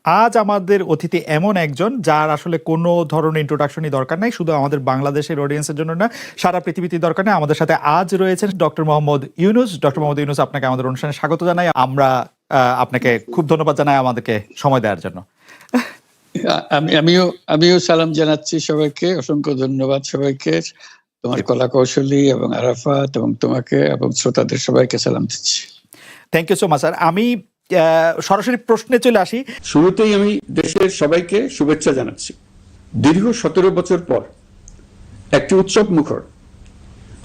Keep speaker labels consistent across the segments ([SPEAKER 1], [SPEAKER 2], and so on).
[SPEAKER 1] আজ আমাদের অতিথি এমন একজন যার আসলে কোনো ধরনের ইন্ট্রোডাকশনই দরকার নাই, শুধু আমাদের বাংলাদেশের অডিয়েন্সের জন্য না, সারা পৃথিবীতে দরকার নেই। আমাদের সাথে আজ রয়েছেন ডক্টর মোহাম্মদ ইউনুস। ডক্টর মোহাম্মদ ইউনুস, আপনাকে আমাদের অনুষ্ঠানে স্বাগত জানাই। আমরা আপনাকে খুব ধন্যবাদ জানাই আমাদেরকে সময় দেওয়ার জন্য।
[SPEAKER 2] আমিও সালাম জানাচ্ছি সবাইকে, অসংখ্য ধন্যবাদ সবাইকে, তোমার কলা কৌশলী এবং আরাফাত এবং তোমাকে এবং শ্রোতাদের সবাইকে সালাম দিচ্ছি।
[SPEAKER 1] Thank you so much sir. আমি সরাসরি প্রশ্নে চলে আসি।
[SPEAKER 3] শুরুতেই আমি দেশের সবাইকে শুভেচ্ছা জানাচ্ছি। দীর্ঘ 17 বছর পর একটি উৎসব মুখর,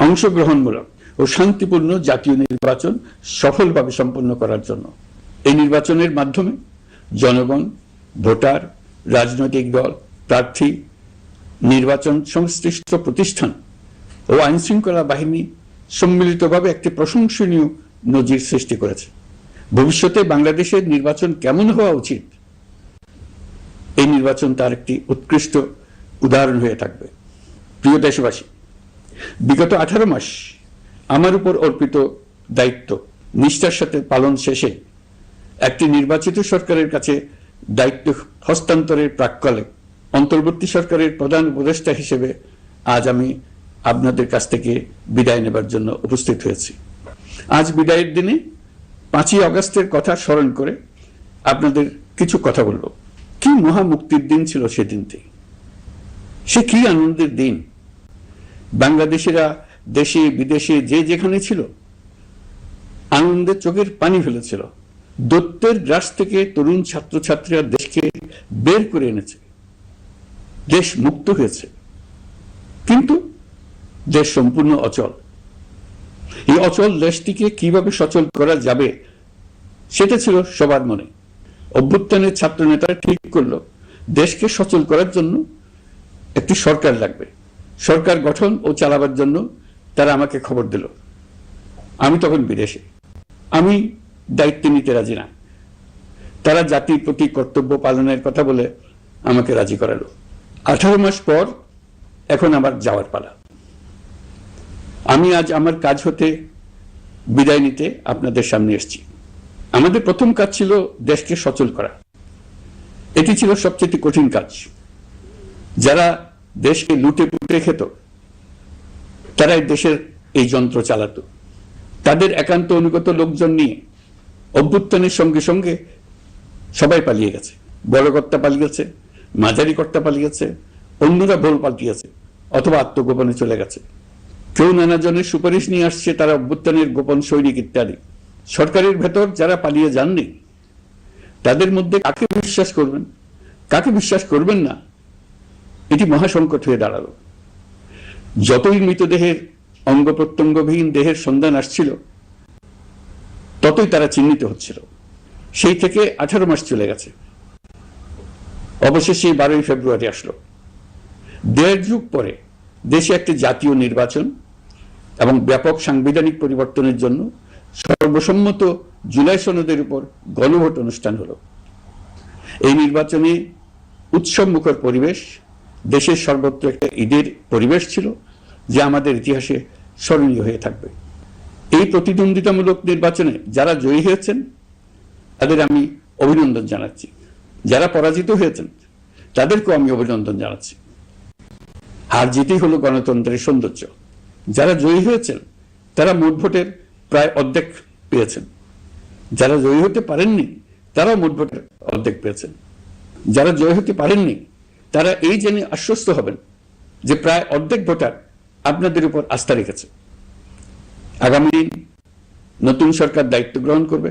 [SPEAKER 3] অংশগ্রহণমূলক ও শান্তিপূর্ণ জাতীয় নির্বাচন সফলভাবে সম্পন্ন করার জন্য এই নির্বাচনের মাধ্যমে জনগণ, ভোটার, রাজনৈতিক দল, প্রার্থী, নির্বাচন সংশ্লিষ্ট প্রতিষ্ঠান ও আইনশৃঙ্খলা বাহিনী সম্মিলিতভাবে একটি প্রশংসনীয় নজির সৃষ্টি করেছে। ভবিষ্যতে বাংলাদেশের নির্বাচন কেমন হওয়া উচিত, এই নির্বাচন তার একটি উৎকৃষ্ট উদাহরণ হয়ে থাকবে। প্রিয় দেশবাসী, বিগত 18 মাস আমার উপর অর্পিত দায়িত্ব নিষ্ঠার সাথে পালন শেষে একটি নির্বাচিত সরকারের কাছে দায়িত্ব হস্তান্তরের প্রাক্কালে অন্তর্বর্তী সরকারের প্রধান উপদেষ্টা হিসেবে আজ আমি আপনাদের কাছ থেকে বিদায় নেবার জন্য উপস্থিত হয়েছি। আজ বিদায়ের দিনে 5ই আগস্টের কথা স্মরণ করে আপনাদের কিছু কথা বলব। কি মহা মুক্তির দিন ছিল সেদিনটি, সে কি আনন্দের দিন। বাংলাদেশিরা দেশে বিদেশে যে যেখানে ছিল আনন্দে চোখের পানি ফেলেছিল। দৈত্যের গ্রাস থেকে তরুণ ছাত্রছাত্রীরা দেশকে বের করে এনেছে, দেশ মুক্ত হয়েছে। কিন্তু দেশ সম্পূর্ণ অচল। এই অচল দেশটিকে কিভাবে সচল করা যাবে সেটা ছিল সবার মনে। অভ্যুত্থানের ছাত্র নেতারা ঠিক করলো দেশকে সচল করার জন্য একটি সরকার লাগবে। সরকার গঠন ও চালাবার জন্য তারা আমাকে খবর দিল। আমি তখন বিদেশে, আমি দায়িত্ব নিতে রাজি না। তারা জাতির প্রতি কর্তব্য পালনের কথা বলে আমাকে রাজি করালো। 18 মাস পর এখন আমার যাওয়ার পালা। আমি আজ আমার কাজ হতে বিদায় নিতে আপনাদের সামনে এসেছি। আমাদের প্রথম কাজ ছিল দেশকে সচল করা। এটি ছিল সবচেয়ে কঠিন কাজ। যারা দেশকে লুটে পুটে খেত তারাই দেশের এই যন্ত্র চালাতো। তাদের একান্ত অনুগত লোকজন নিয়ে অভ্যুত্থানের সঙ্গে সঙ্গে সবাই পালিয়ে গেছে। বড় কর্তা পালিয়েছে, মাঝারি কর্তা পালিয়েছে, অন্যরা ভুল পাল্টিয়েছে অথবা আত্মগোপনে চলে গেছে। কেউ নানা জনের সুপারিশ নিয়ে আসছে, তারা অভ্যুত্থানের গোপন সৈনিক ইত্যাদি। সরকারের ভেতর যারা পালিয়ে যাননি তাদের মধ্যে কাকে বিশ্বাস করবেন, কাকে বিশ্বাস করবেন না, এটি মহাসংকট হয়ে দাঁড়ালো। যতই মৃতদেহের অঙ্গ প্রত্যঙ্গবিহীন দেহের সন্ধান আসছিল ততই তারা চিহ্নিত হচ্ছিল। সেই থেকে 18 মাস চলে গেছে। অবশেষে 12ই ফেব্রুয়ারি আসলো। 1.5 যুগ পরে দেশে একটি জাতীয় নির্বাচন এবং ব্যাপক সাংবিধানিক পরিবর্তনের জন্য সর্বসম্মত জুলাই সনদের উপর গণভোট অনুষ্ঠান হলো। এই নির্বাচনে উৎসব মুখর পরিবেশ, দেশের সর্বত্র একটা ঈদের পরিবেশ ছিল যা আমাদের ইতিহাসে স্মরণীয় হয়ে থাকবে। এই প্রতিদ্বন্দ্বিতামূলক নির্বাচনে যারা জয়ী হয়েছেন তাদের আমি অভিনন্দন জানাচ্ছি। যারা পরাজিত হয়েছেন তাদেরকেও আমি অভিনন্দন জানাচ্ছি। হার জিতেই হলো গণতন্ত্রের সৌন্দর্য। যারা জয়ী হয়েছেন তারা মোট ভোটের প্রায় অর্ধেক পেয়েছেন। যারা জয়ী হতে পারেননি তারাও মোট ভোটের অর্ধেক পেয়েছেন। যারা জয়ী হতে পারেননি তারা এই জেনে আশ্বস্ত হবেন যে প্রায় অর্ধেক ভোটার আপনাদের উপর আস্থা রেখেছে। আগামী দিন নতুন সরকার দায়িত্ব গ্রহণ করবে।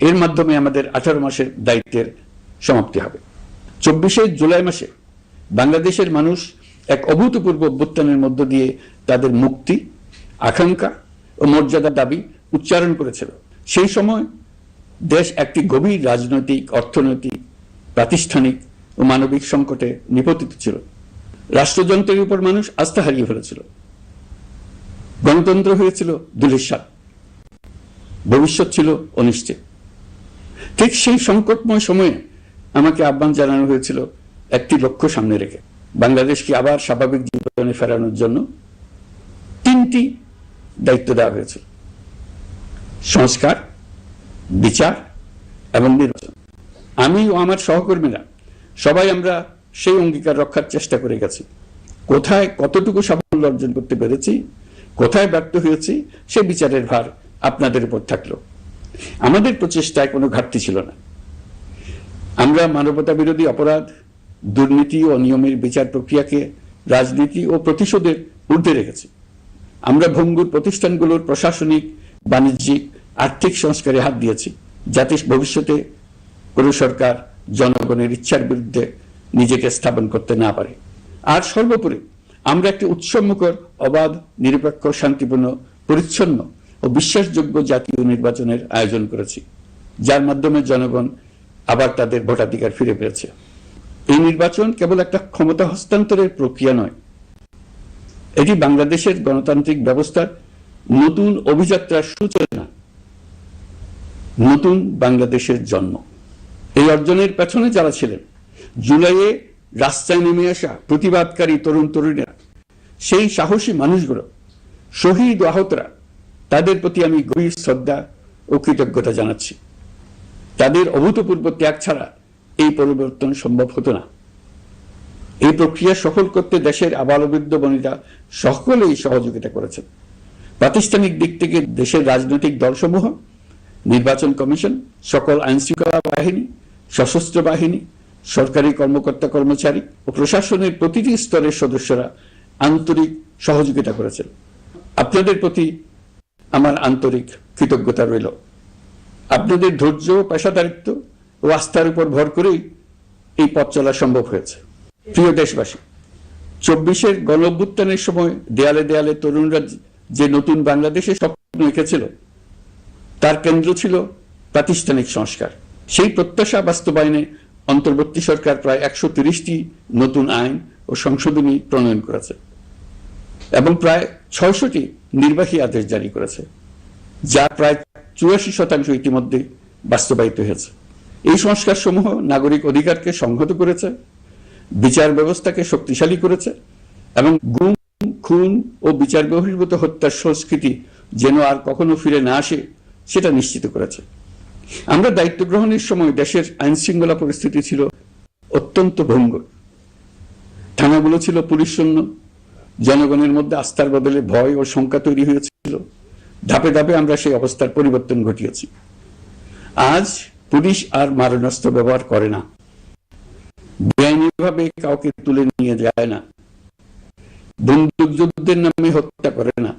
[SPEAKER 3] এর মাধ্যমে আমাদের 18 মাসের দায়িত্বের সমাপ্তি হবে। 24শে জুলাই মাসে বাংলাদেশের মানুষ এক অভূতপূর্ব অভ্যুত্থানের মধ্য দিয়ে তাদের মুক্তি, আকাঙ্ক্ষা ও মর্যাদার দাবি উচ্চারণ করেছিল। সেই সময় দেশ একটি গভীর রাজনৈতিক, অর্থনৈতিক, প্রাতিষ্ঠানিক ও মানবিক সংকটে নিপতিত ছিল। রাষ্ট্রযন্ত্রের উপর মানুষ আস্থা হারিয়ে ফেলেছিল। গণতন্ত্র হয়েছিল ধূলিসাৎ, ভবিষ্যৎ ছিল অনিশ্চিত। ঠিক সেই সংকটময় সময়ে আমাকে আহ্বান জানানো হয়েছিল একটি লক্ষ্য সামনে রেখে বাংলাদেশকে আবার স্বাভাবিক জীবনে ফেরানোর জন্য 3টি দায়িত্ব দেওয়া হয়েছিল: সংস্কার, বিচার এবং নির্বাচন। আমি ও আমার সহকর্মীরা সবাই আমরা সেই অঙ্গীকার রক্ষার চেষ্টা করে গেছি। কোথায় কতটুকু সাফল্য অর্জন করতে পেরেছি, কোথায় ব্যর্থ হয়েছি, সে বিচারের ভার আপনাদের উপর থাকলো। আমাদের প্রচেষ্টায় কোনো ঘাটতি ছিল না। আমরা মানবতা বিরোধী অপরাধ, দুর্নীতি ও অনিয়মের বিচার প্রক্রিয়াকে রাজনীতি ও প্রতিশোধের ঊর্ধ্বে রেখেছি। আমরা ভঙ্গুর প্রতিষ্ঠানগুলোর প্রশাসনিক, বাণিজ্যিক, আর্থিক সংস্কারে হাত দিয়েছি, যাতে ভবিষ্যতে কোনো সরকার জনগণের ইচ্ছার বিরুদ্ধে নিজেকে স্থাপন করতে না পারে। আর সর্বোপরি আমরা একটি উৎসবমুখর, অবাধ, নিরপেক্ষ, শান্তিপূর্ণ, পরিচ্ছন্ন ও বিশ্বাসযোগ্য জাতীয় নির্বাচনের আয়োজন করেছি, যার মাধ্যমে জনগণ আবার তাদের ভোটাধিকার ফিরে পেয়েছে। এই নির্বাচন কেবল একটা ক্ষমতা হস্তান্তরের প্রক্রিয়া নয়, এটি বাংলাদেশের গণতান্ত্রিক ব্যবস্থার নতুন অভিযাত্রার সূচনা, নতুন বাংলাদেশের জন্ম। এই অর্জনের পেছনে যারা ছিলেন, জুলাইয়ে রাস্তায় নেমে আসা প্রতিবাদকারী তরুণ তরুণীরা, সেই সাহসী মানুষগুলো, শহীদ ও আহতরা, তাদের প্রতি আমি গভীর শ্রদ্ধা ও কৃতজ্ঞতা জানাচ্ছি। তাদের অভূতপূর্ব ত্যাগ ছাড়া এই পরিবর্তন সম্ভব হতো না। এই প্রক্রিয়া সফল করতে দেশের আবালবৃদ্ধ বনিতা সকলেই সহযোগিতা করেছেন। প্রাতিষ্ঠানিক দিক থেকে দেশের রাজনৈতিক দলসমূহ, নির্বাচন কমিশন, সকল আইনশৃঙ্খলা বাহিনী, সশস্ত্র বাহিনী, সরকারি কর্মকর্তা কর্মচারী ও প্রশাসনের প্রতিটি স্তরের সদস্যরা আন্তরিক সহযোগিতা করেছেন। আপনাদের প্রতি আমার আন্তরিক কৃতজ্ঞতা রইল। আপনাদের ধৈর্য, পেশাদারিত্ব ও আস্থার উপর ভর করেই এই পথ চলা সম্ভব হয়েছে। প্রিয় দেশবাসী, 24-এর গণ অভ্যুত্থানের সময় দেয়ালে দেয়ালে তরুণরা যে নতুন বাংলাদেশের স্বপ্ন এঁকেছিল, তার কেন্দ্র ছিল প্রাতিষ্ঠানিক সংস্কার। সেই প্রত্যাশা বাস্তবায়নে অন্তর্বর্তী সরকার প্রায় 130টি নতুন আইন ও সংশোধনী প্রণয়ন করেছে এবং প্রায় 600টি নির্বাহী আদেশ জারি করেছে, যা প্রায় 84% ইতিমধ্যে বাস্তবায়িত হয়েছে। এই সংস্কার সমূহ নাগরিক অধিকারকে সংহত করেছে, বিচার ব্যবস্থাকে শক্তিশালী করেছে এবং গুম, খুন ও বিচার বহির্ভূত হত্যার সংস্কৃতি যেন আর কখনো ফিরে না আসে সেটা নিশ্চিত করেছে। আমরা দায়িত্ব গ্রহণের সময় দেশের আইন শৃঙ্খলা পরিস্থিতি ছিল অত্যন্ত ভঙ্গুর। থানাগুলো ছিল পুলিশ শূন্য, জনগণের মধ্যে আস্থার বদলে ভয় ও শঙ্কা তৈরি হয়েছিল। ধাপে ধাপে আমরা সেই অবস্থার পরিবর্তন ঘটিয়েছি। আজ পুলিশ আর মারণাস্ত্র ব্যবহার করে না, বেআইনিভাবে কাউকে তুলে নিয়ে যায় না, বন্দুক যুদ্ধের নামে হত্যা করে না,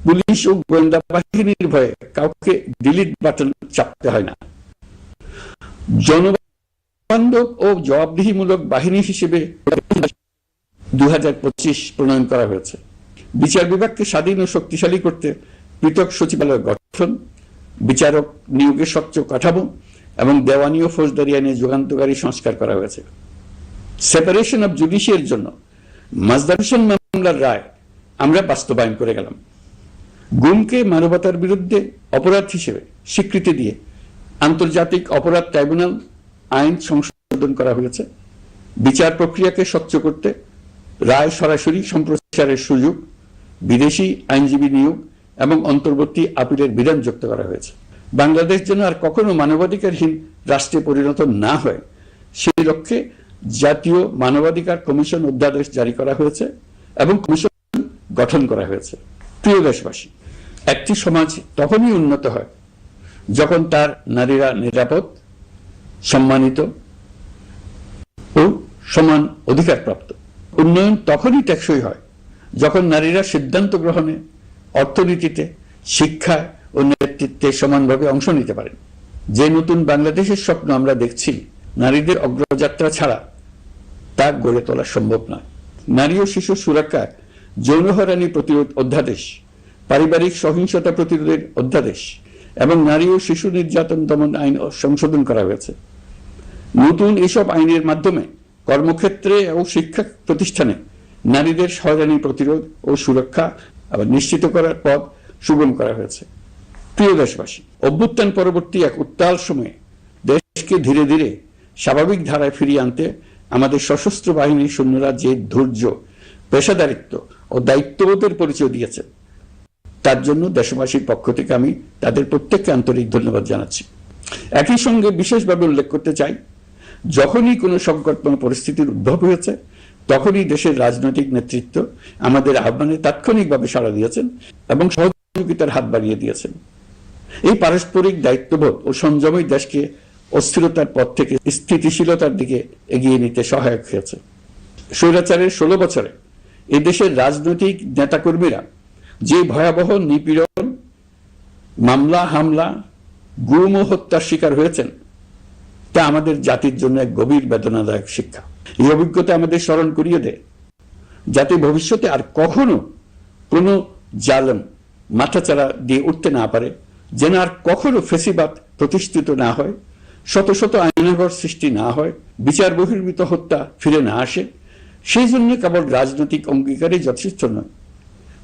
[SPEAKER 3] পুলিশ ও গোয়েন্দা বাহিনীর ভয়ে কাউকে ডিলিট বাটন চাপতে হয় না। জনবান্ধব ও জবাবদিহিমূলক বাহিনী হিসেবে 2025 প্রণয়ন করা হয়েছে। বিচার বিভাগকে স্বাধীন ও শক্তিশালী করতে পৃথক সচিবালয় গঠন, বিচারক নিয়োগের স্বচ্ছ কাঠামো এবং দেওয়ানি ও ফৌজদারি আইনে যুগান্তকারী সংস্কার করা হয়েছে। সেপারেশন অব জুডিশিয়ারির জন্য মাজদার হোসেন মামলার রায় আমরা বাস্তবায়ন করে গেলাম। গুমকে মানবতার বিরুদ্ধে অপরাধ হিসেবে স্বীকৃতি দিয়ে আন্তর্জাতিক অপরাধ ট্রাইব্যুনাল আইন সংশোধন করা হয়েছে। বিচার প্রক্রিয়াকে স্বচ্ছ করতে রায় সরাসরি সম্প্রচারের সুযোগ, বিদেশি আইনজীবী নিয়োগ এবং অন্তর্বর্তী আপিলের বিধান যুক্ত করা হয়েছে। বাংলাদেশ যেন আর কখনো মানবাধিকারহীন রাষ্ট্রে পরিণত না হয় সেই লক্ষ্যে জাতীয় মানবাধিকার কমিশন অধ্যাদেশ জারি করা হয়েছে এবং কমিশন গঠন করা হয়েছে। প্রিয় দেশবাসী, একটি সমাজ তখনই উন্নত হয় যখন তার নারীরা নিরাপদ, সম্মানিত ও সমান অধিকার প্রাপ্ত। উন্নয়ন তখনই টেকসই হয় যখন নারীরা সিদ্ধান্ত গ্রহণে, অর্থনীতিতে, শিক্ষায় ও নেতৃত্বে সমানভাবে অংশ নিতে পারেন। যে নতুন বাংলাদেশের স্বপ্ন আমরা দেখছি, নারীদের অগ্রযাত্রা ছাড়া তা গড়ে তোলা সম্ভব নয়। নারী ও শিশু সুরক্ষা, যৌন হয়রানি প্রতিরোধ অধ্যাদেশ, পারিবারিক সহিংসতা প্রতিরোধের অধ্যাদেশ এবং নারী ও শিশু নির্যাতন দমন আইন সংশোধন করা হয়েছে। নতুন এসব আইনের মাধ্যমে কর্মক্ষেত্রে ও শিক্ষা প্রতিষ্ঠানে নারীদের হয়রানি প্রতিরোধ ও সুরক্ষা আবার নিশ্চিত করার পথ সুগম করা হয়েছে। প্রিয় দেশবাসী, অভ্যুত্থান পরবর্তী এক উত্তাল সময়ে দেশকে ধীরে ধীরে স্বাভাবিক ধারায় ফিরিয়ে আনতে আমাদের সশস্ত্র বাহিনীর সৈন্যরা যে ধৈর্য, পেশাদারিত্ব ও দায়িত্ববোধের পরিচয় দিয়েছে, তার জন্য দেশবাসীর পক্ষ থেকে আমি তাদের প্রত্যেককে আন্তরিক ধন্যবাদ জানাচ্ছি। একই সঙ্গে বিশেষভাবে উল্লেখ করতে চাই, যখনই কোনো সংকটময় পরিস্থিতির উদ্ভব হয়েছে তখনই দেশের রাজনৈতিক নেতৃত্ব আমাদের আহ্বানে তাৎক্ষণিকভাবে সাড়া দিয়েছেন এবং সহযোগিতার হাত বাড়িয়ে দিয়েছেন। এই পারস্পরিক দায়িত্ববোধ ও সংযমই দেশকে অস্থিরতার পথ থেকে স্থিতিশীলতার দিকে এগিয়ে নিতে সহায়ক হয়েছে। স্বৈরাচারের 16 বছরে এই দেশের রাজনৈতিক নেতাকর্মীরা যে ভয়াবহ নিপীড়ন, মামলা, হামলা, গুম ও হত্যার শিকার হয়েছেন তা আমাদের জাতির জন্য এক গভীর বেদনাদায়ক শিক্ষা। এই অভিজ্ঞতা আমাদের স্মরণ করিয়ে দেয় যাতে ভবিষ্যতে আর কখনো কোনো জালেম মাথাচাড়া দিয়ে উঠতে না পারে, যেন আর কখনো ফেসিবাদ প্রতিষ্ঠিত না হয়, শত শত আইনাঘর সৃষ্টি না হয়, বিচার বহির্ভূত হত্যা ফিরে না আসে। সেই জন্য কেবল রাজনৈতিক অঙ্গীকারই যথেষ্ট নয়,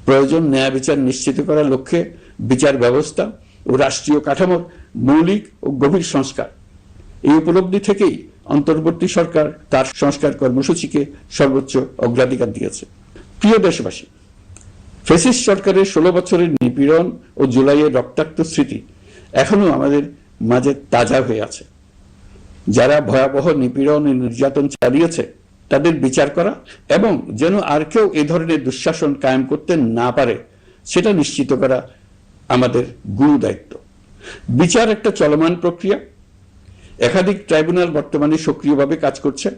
[SPEAKER 3] প্রয়োজন ন্যায় বিচার নিশ্চিত করার লক্ষ্যে বিচার ব্যবস্থা ও রাষ্ট্রীয় কাঠামোর মৌলিক ও গভীর সংস্কার। এই উপলব্ধি থেকেই অন্তর্বর্তী সরকার তার সংস্কার কর্মসূচিকে সর্বোচ্চ অগ্রাধিকার দিয়েছে। প্রিয় দেশবাসী, ফ্যাসিস্ট সরকারের 16 বছরের নিপীড়ন ও জুলাইয়ের রক্তাক্ত স্মৃতি এখনো আমাদের মাঝে তাজা হয়ে আছে। যারা ভয়াবহ নিপীড়ন ও নির্যাতন চালিয়েছে তাদের বিচার করা এবং যেন আর কেউ এ ধরনের দুঃশাসন কায়েম করতে না পারে সেটা নিশ্চিত করা আমাদের গুরু দায়িত্ব। বিচার একটা চলমান প্রক্রিয়া। একাধিক ট্রাইব্যুনাল বর্তমানে সক্রিয়ভাবে কাজ করছে।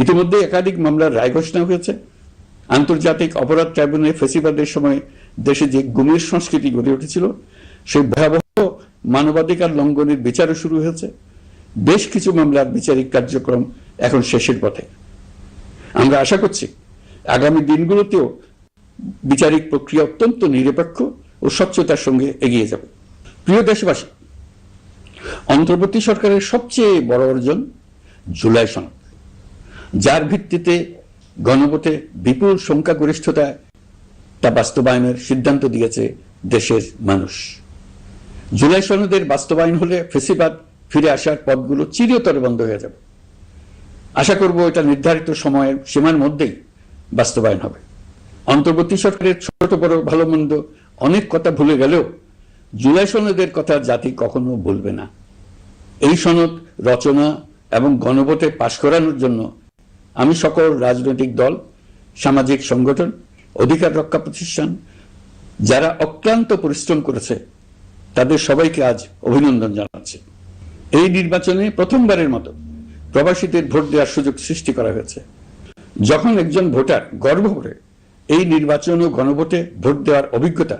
[SPEAKER 3] ইতিমধ্যে একাধিক মামলার রায় ঘোষণা হয়েছে। আন্তর্জাতিক অপরাধ ট্রাইব্যুনালে ফেসিবাদের সময় দেশে যে গুমের সংস্কৃতি গড়ে উঠেছিল সেই ভয়াবহ মানবাধিকার লঙ্ঘনের বিচারও শুরু হয়েছে। বেশ কিছু মামলার বিচারিক কার্যক্রম এখন শেষের পথে। আমরা আশা করছি আগামী দিনগুলোতেও বিচারিক প্রক্রিয়া অত্যন্ত নিরপেক্ষ ও স্বচ্ছতার সঙ্গে এগিয়ে যাবে। প্রিয় দেশবাসী, অন্তর্বর্তী সরকারের সবচেয়ে বড় অর্জন জুলাই সনদ, যার ভিত্তিতে গণভোটে বিপুল সংখ্যাগরিষ্ঠতায় তা বাস্তবায়নের সিদ্ধান্ত দিয়েছে দেশের মানুষ। জুলাই সনদের বাস্তবায়ন হলে ফেসিবাদ ফিরে আসার পথগুলো চিরতরে বন্ধ হয়ে যাবে। আশা করব এটা নির্ধারিত সময়ের সীমার মধ্যেই বাস্তবায়ন হবে। অন্তর্বর্তী সরকারের ছোট বড় ভালো মন্দ অনেক কথা ভুলে গেলেও জুলাই সনদের কথা জাতি কখনো ভুলবে না। এই সনদ রচনা এবং গণভোটে পাশ করানোর জন্য আমি সকল রাজনৈতিক দল, সামাজিক সংগঠন, অধিকার রক্ষা প্রতিষ্ঠান যারা অক্লান্ত পরিশ্রম করেছে তাদের সবাইকে আজ অভিনন্দন জানাচ্ছি। এই নির্বাচনে প্রথমবারের মতো প্রবাসীদের ভোট দেওয়ার সুযোগ সৃষ্টি করা হয়েছে। যখন একজন ভোটার গর্ব করে এই নির্বাচন ও গণভোটে ভোট দেওয়ার অভিজ্ঞতা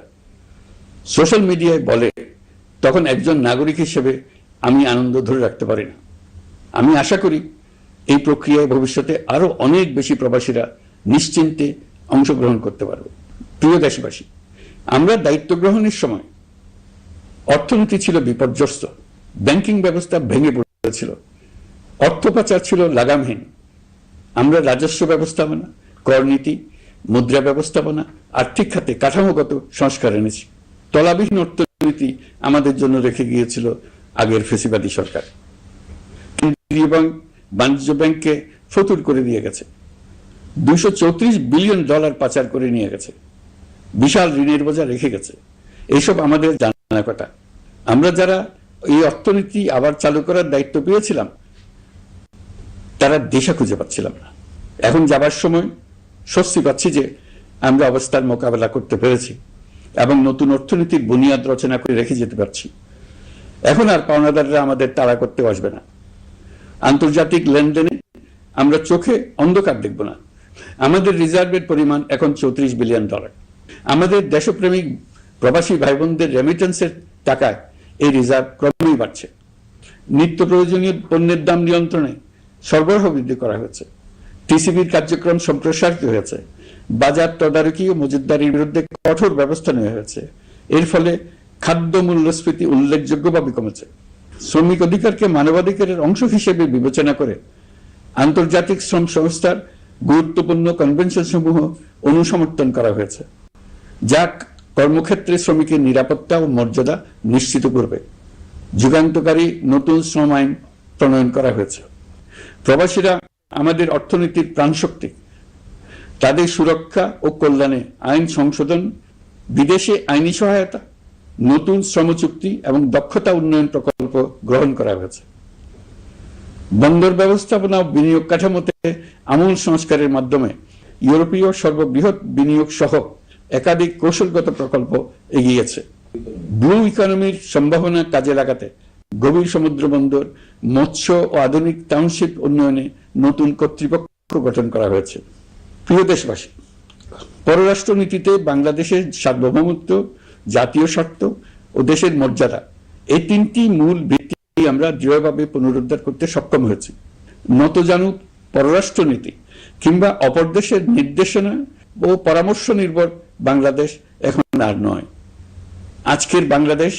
[SPEAKER 3] সোশ্যাল মিডিয়ায় বলে, তখন একজন নাগরিক হিসেবে আমি আনন্দ ধরে রাখতে পারি না। আমি আশা করি এই প্রক্রিয়ায় ভবিষ্যতে আরো অনেক বেশি প্রবাসীরা নিশ্চিন্তে অংশগ্রহণ করতে পারবে। প্রিয় দেশবাসী, আমরা দায়িত্ব গ্রহণের সময় অর্থনীতি ছিল বিপর্যস্ত, ব্যাংকিং ব্যবস্থা ভেঙে পড়েছিল, অর্থ পাচার ছিল লাগামহীন। আমরা রাজস্ব ব্যবস্থাপনা, করনীতি, মুদ্রা ব্যবস্থাপনা, আর্থিক খাতে কাঠামোগত সংস্কার এনেছি। তলাবিহীন অর্থনীতি আমাদের জন্য রেখে গিয়েছিল আগের ফেসিবাদী সরকার। কেন্দ্রীয় ব্যাংক বাণিজ্য ব্যাংককে ফতুর করে দিয়ে গেছে, $234 বিলিয়ন পাচার করে নিয়ে গেছে, বিশাল ঋণের বোঝা রেখে গেছে। এইসব আমাদের জানা কথা। আমরা যারা এই অর্থনীতি আবার চালু করার দায়িত্ব পেয়েছিলাম তারা দিশা খুঁজে পাচ্ছিলাম না। এখন যাবার সময় স্বস্তি পাচ্ছি যে আমরা অবস্থার মোকাবেলা করতে পেরেছি এবং নতুন অর্থনীতির বুনিয়াদ রচনা করে রেখে যেতে পারছি। এখন আর পাওনাদাররা আমাদের তাড়া করতে আসবে না। আন্তর্জাতিক লেনদেনে আমরা চোখে অন্ধকার দেখব না। আমাদের রিজার্ভের পরিমাণ এখন $34 বিলিয়ন। আমাদের দেশপ্রেমিক প্রবাসী ভাই বোনদের রেমিটেন্সের টাকায় এই রিজার্ভ ক্রমেই বাড়ছে। নিত্য প্রয়োজনীয় পণ্যের দাম নিয়ন্ত্রণে সরবরাহ বৃদ্ধি করা হয়েছে। টিসিবির কার্যক্রম সম্প্রসারিত হয়েছে। বাজার তদারকি ও মজুতদারির বিরুদ্ধে কঠোর ব্যবস্থা নেওয়া হয়েছে। এর ফলে খাদ্য মূল্যস্ফীতি উল্লেখযোগ্যভাবে কমেছে। শ্রমিক অধিকারকে মানবাধিকারের অংশ হিসেবে বিবেচনা করে আন্তর্জাতিক শ্রম সংস্থার গুরুত্বপূর্ণ কনভেনশন সমূহ অনুসমর্থন করা হয়েছে, যা কর্মক্ষেত্রে শ্রমিকের নিরাপত্তা ও মর্যাদা নিশ্চিত করবে। যুগান্তকারী নতুন শ্রম আইন প্রণয়ন করা হয়েছে। প্রবাসীরা আমাদের অর্থনীতির প্রাণশক্তি। তাদের সুরক্ষা ও কল্যাণে আইন সংশোধন, বিদেশে আইনি সহায়তা নতুন শ্রম চুক্তি এবং দক্ষতা উন্নয়ন প্রকল্প গ্রহণ করা হয়েছে। বন্দর ব্যবস্থাপনা ও বিনিয়োগ কাঠামোতে আমূল সংস্কারের মাধ্যমে ইউরোপীয় সর্ববৃহৎ বিনিয়োগ সহ একাধিক কৌশলগত প্রকল্প এগিয়েছে। ব্লু ইকোনমির সম্ভাবনা কাজে লাগাতে গভীর সমুদ্র বন্দর, মৎস্য ও আধুনিক টাউনশিপ উন্নয়নে নতুন কর্তৃপক্ষ গঠন করা হয়েছে। প্রিয় দেশবাসী, পররাষ্ট্র নীতিতে বাংলাদেশের সার্বভৌমত্ব, জাতীয় স্বার্থ ও দেশের মর্যাদা, এই তিনটি মূল ভিত্তি আমরা দৃঢ়ভাবে পুনরুদ্ধার করতে সক্ষম হয়েছি। নতজানু পররাষ্ট্র নীতি কিংবা অপর দেশের নির্দেশনা ও পরামর্শ নির্ভর বাংলাদেশ এখন আর নয়। আজকের বাংলাদেশ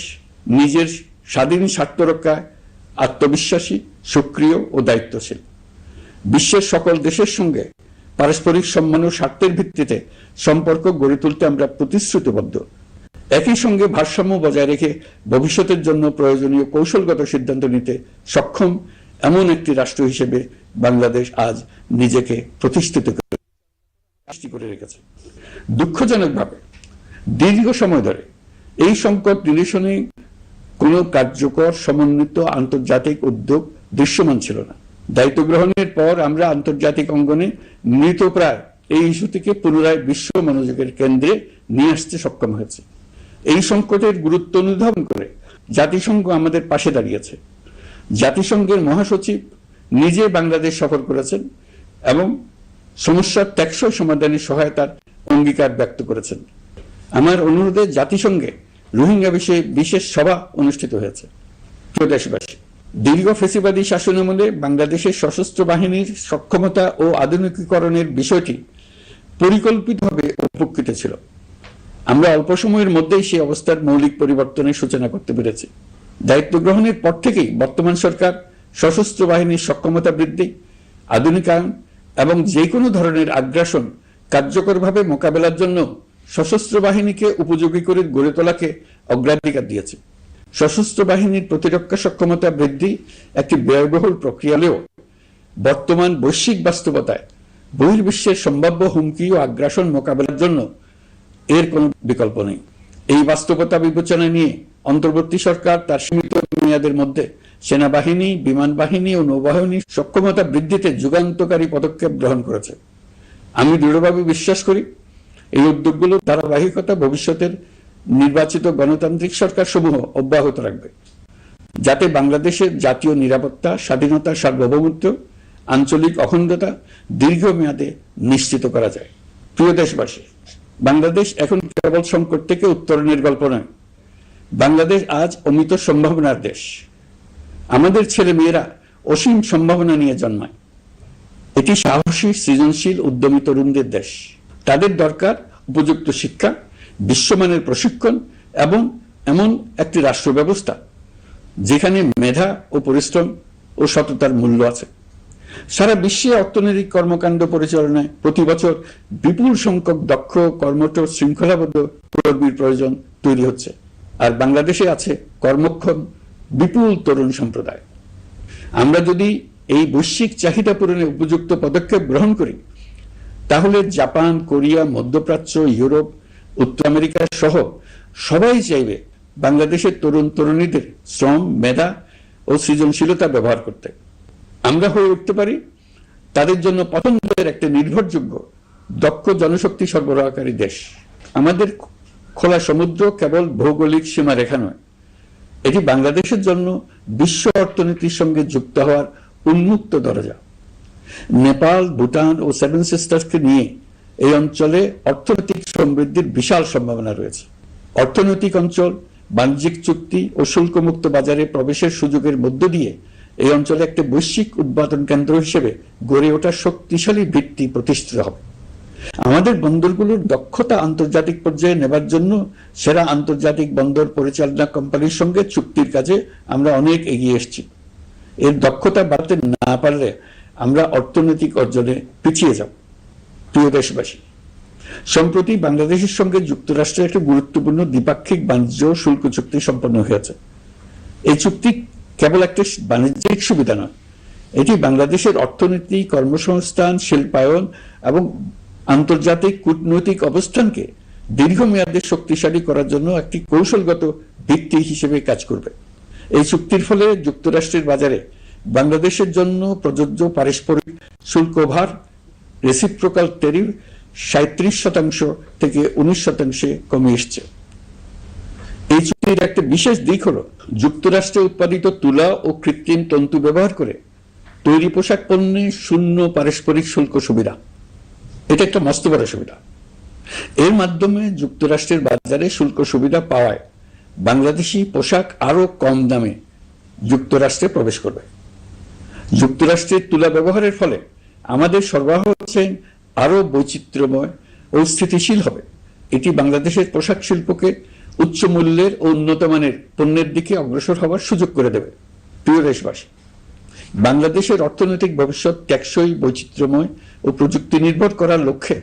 [SPEAKER 3] নিজের স্বাধীন স্বার্থ রক্ষায় আত্মবিশ্বাসী, সক্রিয় ও দায়িত্বশীল। বিশ্বের সকল দেশের সঙ্গে পারস্পরিক সম্মান ও স্বার্থের ভিত্তিতে সম্পর্ক গড়ে তুলতে আমরা প্রতিশ্রুতিবদ্ধ। একই সঙ্গে ভারসাম্য বজায় রেখে ভবিষ্যতের জন্য প্রয়োজনীয় কৌশলগত সিদ্ধান্ত নিতে সক্ষম এমন একটি রাষ্ট্র হিসেবে বাংলাদেশ আজ নিজেকে প্রতিষ্ঠিত করে রেখেছে। দুঃখজনকভাবে দীর্ঘ সময় ধরে এই সংকট নিরসনে কোনো কার্যকর সমন্বিত আন্তর্জাতিক উদ্যোগ দৃশ্যমান ছিল না। দায়িত্ব গ্রহণের পর আমরা আন্তর্জাতিক অঙ্গনে মৃতপ্রায় এই ইস্যুটিকে পুনরায় বিশ্ব মনোযোগের কেন্দ্রে নিয়ে আসতে সক্ষম হয়েছে। এই সংকটের গুরুত্ব অনুধাবন করে জাতিসংঘ আমাদের পাশে দাঁড়িয়েছে। জাতিসংঘের মহাসচিব নিজে বাংলাদেশ সফর করেছেন এবং সমস্যার টেকসই সমাধানে সহায়তার অঙ্গীকার ব্যক্ত করেছেন। আমার অনুরোধে জাতিসংঘে রোহিঙ্গা বিষয়ে বিশেষ সভা অনুষ্ঠিত হয়েছে। প্রিয় দেশবাসী, দীর্ঘ ফ্যাসিবাদী শাসনামলে বাংলাদেশের সশস্ত্র বাহিনীর সক্ষমতা ও আধুনিকীকরণের বিষয়টি পরিকল্পিতভাবে উপেক্ষিত ছিল। আমরা অল্প সময়ের মধ্যেই সেই অবস্থার মৌলিক পরিবর্তনের সূচনা করতে পেরেছি। দায়িত্ব গ্রহণের পর থেকেই বর্তমান সরকার সশস্ত্র বাহিনীর সক্ষমতা বৃদ্ধি, আধুনিকায়ন এবং যে কোনো ধরনের আগ্রাসন কার্যকরভাবে মোকাবেলার জন্য সশস্ত্র বাহিনীকে উপযোগী করে গড়ে তোলাকে অগ্রাধিকার দিয়েছে। সশস্ত্র বাহিনীর প্রতিরক্ষা সক্ষমতা বৃদ্ধি একটি ব্যয়বহুল প্রক্রিয়া হলেও বর্তমান বৈশ্বিক বাস্তবতায় বহির্বিশ্বের সম্ভাব্য হুমকি ও আগ্রাসন মোকাবেলার জন্য এর কোনো বিকল্প নেই। এই বাস্তবতা বিবেচনা নিয়ে অন্তর্বর্তী সরকার তার সীমিত মেয়াদের মধ্যে সেনাবাহিনী, বিমান বাহিনী ও নৌবাহিনীর সক্ষমতা বৃদ্ধিতে যুগান্তকারী পদক্ষেপ গ্রহণ করেছে। আমি দৃঢ়ভাবে বিশ্বাস করি এই উদ্যোগগুলোর ধারাবাহিকতা ভবিষ্যতের নির্বাচিত গণতান্ত্রিক সরকার সমূহ অব্যাহত রাখবে, যাতে বাংলাদেশের জাতীয় নিরাপত্তা, স্বাধীনতা, সার্বভৌমত্ব, আঞ্চলিক অখণ্ডতা দীর্ঘমেয়াদে নিশ্চিত করা যায়। প্রিয় দেশবাসী, বাংলাদেশ এখন কেবল সংকট থেকে উত্তরণের গল্প নয়। বাংলাদেশ আজ অমিত সম্ভাবনার দেশ। আমাদের ছেলে মেয়েরা অসীম সম্ভাবনা নিয়ে জন্মায়। এটি সাহসী, সৃজনশীল, উদ্যমী তরুণদের দেশ। তাদের দরকার উপযুক্ত শিক্ষা, বিশ্বমানের প্রশিক্ষণ এবং এমন একটি রাষ্ট্র ব্যবস্থা যেখানে মেধা ও পরিশ্রম ও সততার মূল্য আছে। সারা বিশ্বে অর্থনৈতিক কর্মকাণ্ড পরিচালনায় প্রতি বছর বিপুল সংখ্যক দক্ষ, কর্মঠ, শৃঙ্খলাবদ্ধ কর্মীর প্রয়োজন তৈরি হচ্ছে, আর বাংলাদেশে আছে কর্মক্ষম বিপুল তরুণ সম্প্রদায়। আমরা যদি এই বৈশ্বিক চাহিদা পূরণে উপযুক্ত পদক্ষেপ গ্রহণ করি, তাহলে জাপান, কোরিয়া, মধ্যপ্রাচ্য, ইউরোপ, উত্তর আমেরিকা সহ সবাই চাইবে বাংলাদেশের তরুণ তরুণীদের শ্রম, মেধা ও সৃজনশীলতা ব্যবহার করতে। আমরা হয়ে উঠতে পারি তাদের জন্য পছন্দের একটি নির্ভরযোগ্য, দক্ষ জনশক্তি সরবরাহকারী দেশ। আমাদের খোলা সমুদ্র কেবল ভৌগোলিক সীমারেখা নয়, এটি বাংলাদেশের জন্য বিশ্ব অর্থনীতির সঙ্গে যুক্ত হওয়ার উন্মুক্ত দরজা। নেপাল, ভুটান ও সেভেন সিস্টার্সকে নিয়ে এই অঞ্চলে অর্থনৈতিক সমৃদ্ধির বিশাল সম্ভাবনা রয়েছে। অর্থনৈতিক অঞ্চল, বাণিজ্যিক চুক্তি ও শুল্কমুক্ত বাজারে প্রবেশের সুযোগের মধ্য দিয়ে এই অঞ্চলে একটি বৈশ্বিক উৎপাদন কেন্দ্র হিসেবে গড়ে ওঠা শক্তিশালী ভিত্তি প্রতিষ্ঠিত হবে। আমাদের বন্দরগুলোর দক্ষতা আন্তর্জাতিক পর্যায়ে নেবার জন্য সেরা আন্তর্জাতিক বন্দর পরিচালনা কোম্পানির সঙ্গে চুক্তির কাজে আমরা অনেক এগিয়ে এসেছি। এর দক্ষতা বাড়াতে না পারলে আমরা অর্থনৈতিক অর্জনে পিছিয়ে যাব। প্রিয় দেশবাসী, সম্প্রতি বাংলাদেশের সঙ্গে যুক্তরাষ্ট্রের একটি গুরুত্বপূর্ণ দ্বিপাক্ষিক বাণিজ্য শুল্ক চুক্তি সম্পন্ন হয়েছে। এই চুক্তি কেবল একটি বাণিজ্যিক সুবিধা নয়, এটি বাংলাদেশের অর্থনীতি, কর্মসংস্থান, শিল্পায়ন এবং আন্তর্জাতিক কূটনৈতিক অবস্থানকে দীর্ঘমেয়াদে শক্তিশালী করার জন্য একটি কৌশলগত ভিত্তি হিসেবে কাজ করবে। এই চুক্তির ফলে যুক্তরাষ্ট্রের বাজারে বাংলাদেশের জন্য প্রযোজ্য পারস্পরিক শুল্ক ভার রেসিপ্রোকাল ট্যারিফ 37% থেকে 19% কমে এসছে। এই চুক্তির একটা বিশেষ দিক হলো যুক্তরাষ্ট্রে উৎপাদিত তুলা ও কৃত্রিম তন্তু ব্যবহার করে তৈরি পোশাক পণ্যে শূন্য পারস্পরিক শুল্ক সুবিধা। এটা একটা মস্ত বড় সুবিধা। এর মাধ্যমে যুক্তরাষ্ট্রের বাজারে শুল্ক সুবিধা পাওয়ায় বাংলাদেশি পোশাক আরো কম দামে যুক্তরাষ্ট্রে প্রবেশ করবে। যুক্তরাষ্ট্রের তুলা ব্যবহারের ফলে আমাদের সরবরাহ হচ্ছে আরো বৈচিত্র্যময় ও স্থিতিশীল হবে। এটি বাংলাদেশের পোশাক শিল্পকে উচ্চ মূল্যের ও উন্নত মানের পণ্যের দিকে অগ্রসর হওয়ার সুযোগ করে দেবে। প্রিয় দেশবাসী, বাংলাদেশের অর্থনৈতিক ভবিষ্যৎ টেকসই, বৈচিত্র্যময় ও প্রযুক্তি নির্ভর করার লক্ষ্যে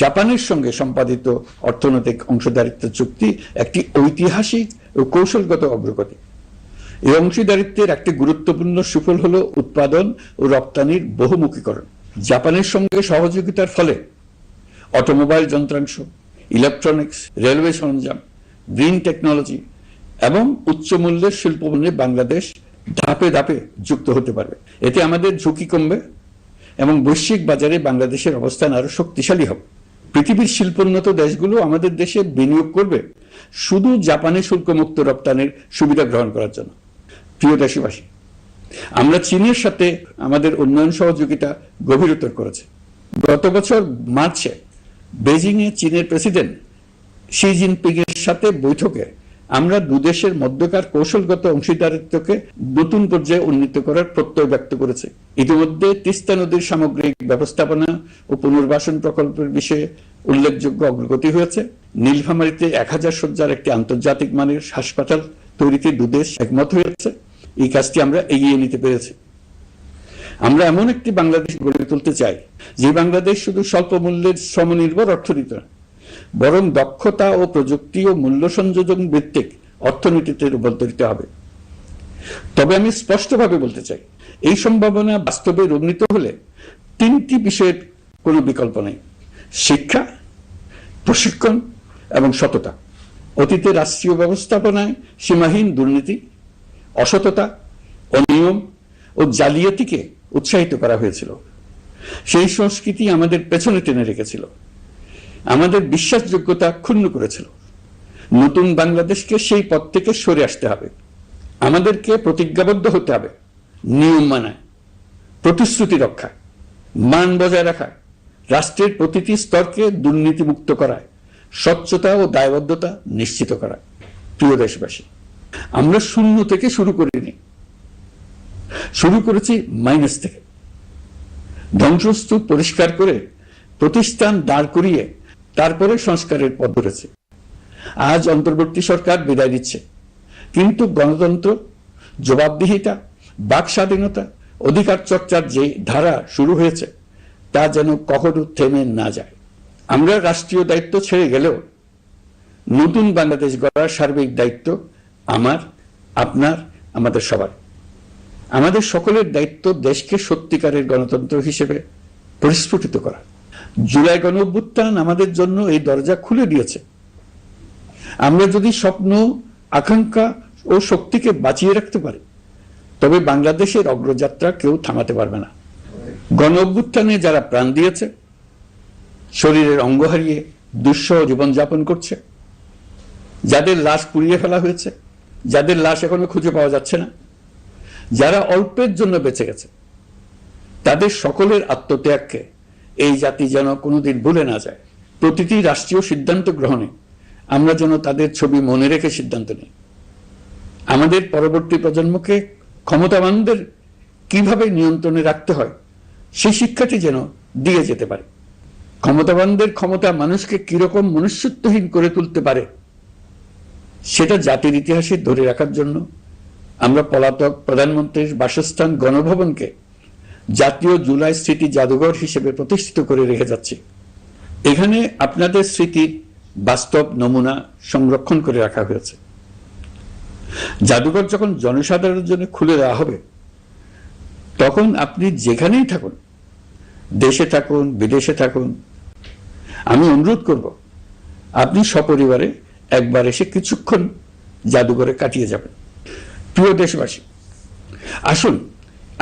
[SPEAKER 3] জাপানের সঙ্গে সম্পাদিত অর্থনৈতিক অংশীদারিত্ব চুক্তি একটি ঐতিহাসিক ও কৌশলগত অগ্রগতি। এই অংশীদারিত্বের একটি গুরুত্বপূর্ণ সুফল হলো উৎপাদন ও রপ্তানির বহুমুখীকরণ। জাপানের সঙ্গে সহযোগিতার ফলে অটোমোবাইল যন্ত্রাংশ, ইলেকট্রনিক্স, রেলওয়ে সরঞ্জাম, গ্রিন টেকনোলজি এবং উচ্চ মূল্যের শিল্পপণ্যে বাংলাদেশ ধাপে ধাপে যুক্ত হতে পারবে। এতে আমাদের ঝুঁকি কমবে এবং বৈশ্বিক বাজারে বাংলাদেশের অবস্থান আরো শক্তিশালী হবে। পৃথিবীর শিল্পোন্নত দেশগুলো আমাদের দেশে বিনিয়োগ করবে শুধু জাপানে শুল্কমুক্ত রপ্তানির সুবিধা গ্রহণ করার জন্য। প্রিয় দেশবাসী, আমরা চীনের সাথে আমাদের উন্নয়ন সহযোগিতা গভীরতর করেছে। গত বছর মার্চে বেজিং এ চীনের প্রেসিডেন্ট শি জিনপিং এর সাথে বৈঠকে আমরা দুদেশের মধ্যকার কৌশলগত অংশীদারিত্বকে নতুন পর্যায়ে উন্নীত করার প্রত্যয় ব্যক্ত করেছে। ইতিমধ্যে তিস্তা নদীর সামগ্রিক ব্যবস্থাপনা ও পুনর্বাসন প্রকল্পের বিষয়ে উল্লেখযোগ্য অগ্রগতি হয়েছে। নীলফামারীতে 1000 শয্যার একটি আন্তর্জাতিক মানের হাসপাতাল তৈরিতে দুদেশ একমত হয়েছে। এই কাজটি আমরা এগিয়ে নিতে পেরেছি। আমরা এমন একটি বাংলাদেশ গড়ে তুলতে চাই যে বাংলাদেশ শুধু স্বল্প মূল্যের শ্রমনির্ভর অর্থনীতি নয়, বরং দক্ষতা ও প্রযুক্তি ও মূল্য সংযোজন ভিত্তিক অর্থনীতিতে রূপান্তরিত হবে। তবে আমি স্পষ্টভাবে বলতে চাই, এই সম্ভাবনা বাস্তবে রূপান্তরিত হলে 3টি বিষয়ের কোনো বিকল্প নেই: শিক্ষা, প্রশিক্ষণ এবং সততা। অতীতে রাষ্ট্রীয় ব্যবস্থাপনায় সীমাহীন দুর্নীতি, অসততা, অনিয়ম ও জালিয়াতিকে উৎসাহিত করা হয়েছিল। সেই সংস্কৃতি আমাদের পেছনে টেনে রেখেছিল, আমাদের বিশ্বাসযোগ্যতা ক্ষুণ্ণ করেছিল। নতুন বাংলাদেশকে সেই পথ থেকে সরে আসতে হবে। আমাদেরকে প্রতিজ্ঞাবদ্ধ হতে হবে নিয়ম মানায়, প্রতিশ্রুতি রক্ষায়, মান বজায় রাখায়, রাষ্ট্রের প্রতিটি স্তরকে দুর্নীতিমুক্ত করায়, স্বচ্ছতা ও দায়বদ্ধতা নিশ্চিত করায়। প্রিয় দেশবাসী, আমরা শূন্য থেকে শুরু করিনি, শুরু করেছি মাইনাস থেকে। ধ্বংসস্তূপ পরিষ্কার করে প্রতিষ্ঠান দাঁড় করিয়ে তারপরে সংস্কারের পথ ধরেছে। আজ অন্তর্বর্তী সরকার বিদায় দিচ্ছে, কিন্তু গণতন্ত্র, জবাবদিহিতা, বাক স্বাধীনতা, অধিকার চর্চার যে ধারা শুরু হয়েছে তা যেন কখনো থেমে না যায়। আমরা রাষ্ট্রীয় দায়িত্ব ছেড়ে গেলেও নতুন বাংলাদেশ গড়ার সার্বিক দায়িত্ব আমার, আপনার, আমাদের সবার। আমাদের সকলের দায়িত্ব দেশকে সত্যিকারের গণতন্ত্র হিসেবে পরিস্ফুটিত করা। জুলাই গণঅভ্যুত্থান আমাদের জন্য এই দরজা খুলে দিয়েছে। আমরা যদি স্বপ্ন, আকাঙ্ক্ষা ও শক্তিকে বাঁচিয়ে রাখতে পারি, তবে বাংলাদেশের অগ্রযাত্রা কেউ থামাতে পারবে না। গণঅভ্যুত্থানে যারা প্রাণ দিয়েছে, শরীরের অঙ্গ হারিয়ে দুঃসহ জীবনযাপন করছে, যাদের লাশ পুড়িয়ে ফেলা হয়েছে, যাদের লাশ এখনো খুঁজে পাওয়া যাচ্ছে না, যারা অল্পের জন্য বেঁচে গেছে, তাদের সকলের আত্মত্যাগকে এই জাতি যেন কোনোদিন ভুলে না যায়। প্রতিটি রাষ্ট্রীয় সিদ্ধান্ত গ্রহণে আমরা যেন তাদের ছবি মনে রেখে সিদ্ধান্ত নিই। আমাদের পরবর্তী প্রজন্মকে ক্ষমতাবানদের কিভাবে নিয়ন্ত্রণে রাখতে হয় সেই শিক্ষাটি যেন দিয়ে যেতে পারে। ক্ষমতাবানদের ক্ষমতা মানুষকে কিরকম মনুষ্যত্বহীন করে তুলতে পারে সেটা জাতির ইতিহাসে ধরে রাখার জন্য আমরা পলাতক প্রধানমন্ত্রীর বাসস্থান গণভবনকে জাতীয় জুলাই স্মৃতি জাদুঘর হিসেবে প্রতিষ্ঠিত করে রেখে যাচ্ছি। এখানে আপনাদের স্মৃতির বাস্তব নমুনা সংরক্ষণ করে রাখা হয়েছে। জাদুঘর যখন জনসাধারণের জন্য খুলে দেওয়া হবে, তখন আপনি যেখানেই থাকুন, দেশে থাকুন, বিদেশে থাকুন, আমি অনুরোধ করব আপনি সপরিবারে একবার এসে কিছুক্ষণ জাদুঘরে কাটিয়ে যাবেন। প্রিয় দেশবাসী, আসুন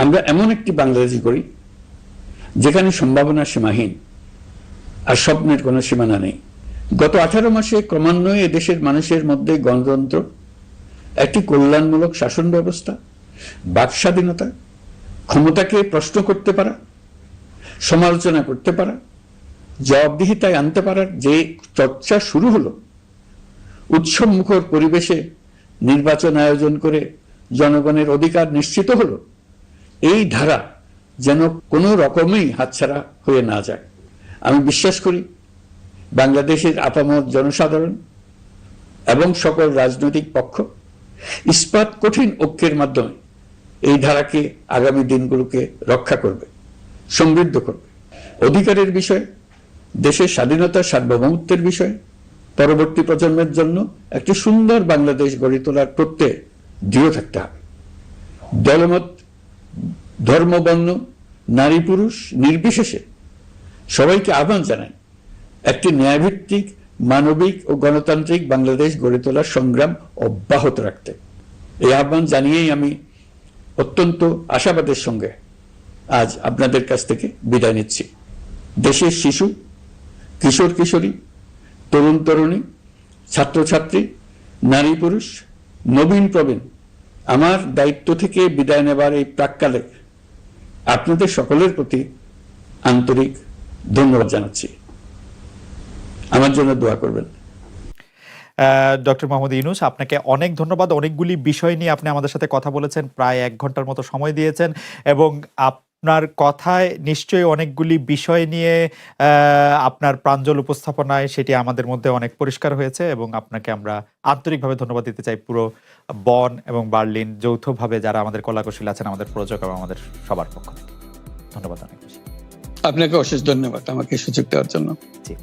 [SPEAKER 3] আমরা এমন একটি বাংলাদেশ গড়ি যেখানে সম্ভাবনা সীমাহীন আর স্বপ্নের কোনো সীমানা নেই। গত 18 মাসে ক্রমান্বয়ে এদেশের মানুষের মধ্যে গণতন্ত্র, একটি কল্যাণমূলক শাসন ব্যবস্থা, বাক স্বাধীনতা, ক্ষমতাকে প্রশ্ন করতে পারা, সমালোচনা করতে পারা, জবাবদিহিতায় আনতে পারার যে চর্চা শুরু হলো, উৎসবমুখর পরিবেশে নির্বাচন আয়োজন করে জনগণের অধিকার নিশ্চিত হলো, এই ধারা যেন কোনো রকমেই হাতছাড়া হয়ে না যায়। আমি বিশ্বাস করি বাংলাদেশের আপামর জনসাধারণ এবং সকল রাজনৈতিক পক্ষ ইস্পাত কঠিন ঐক্যের মাধ্যমে এই ধারাকে আগামী দিনগুলোকে রক্ষা করবে, সমৃদ্ধ করবে। অধিকারের বিষয়ে, দেশের স্বাধীনতা সার্বভৌমত্বের বিষয়ে পরবর্তী প্রজন্মের জন্য একটি সুন্দর বাংলাদেশ গড়ে তোলার প্রত্যয়ে দৃঢ় থাকতে হবে। দলমত, ধর্ম, বর্ণ, নারী পুরুষ নির্বিশেষে সবাইকে আহ্বান জানাই একটি ন্যায়ভিত্তিক, মানবিক ও গণতান্ত্রিক বাংলাদেশ গড়ে তোলার সংগ্রাম অব্যাহত রাখতে। এই আহ্বান জানিয়েই আমি অত্যন্ত আশাবাদের সঙ্গে আজ আপনাদের কাছ থেকে বিদায় নিচ্ছি। দেশের শিশু, কিশোর কিশোরী, তরুণ তরুণী, ছাত্রছাত্রী, নারী পুরুষ, নবীন প্রবীণ, আমার দায়িত্ব থেকে বিদায় নেবার এই প্রাক্কালে আপনাদের সকলের প্রতি আন্তরিক ধন্যবাদ জানাচ্ছি। আমার জন্য দোয়া করবেন।
[SPEAKER 1] ডক্টর মোহাম্মদ ইউনূস, আপনাকে অনেক ধন্যবাদ। অনেকগুলি বিষয় নিয়ে আপনি আমাদের সাথে কথা বলেছেন, প্রায় 1 ঘন্টার মতো সময় দিয়েছেন, এবং আপনার কথায় নিশ্চয়ই অনেকগুলি বিষয় নিয়ে আপনার প্রাঞ্জল উপস্থাপনায় সেটি আমাদের মধ্যে অনেক পরিষ্কার হয়েছে, এবং আপনাকে আমরা আন্তরিকভাবে ধন্যবাদ দিতে চাই পুরো বন এবং বার্লিন যৌথভাবে যারা আমাদের কলাকুশলী আছেন, আমাদের প্রযোজক এবং আমাদের সবার পক্ষ থেকে ধন্যবাদ অনেক বেশি।
[SPEAKER 2] আপনাকে অশেষ ধন্যবাদ আমাকে সুযোগ দেওয়ার জন্য।
[SPEAKER 1] জি।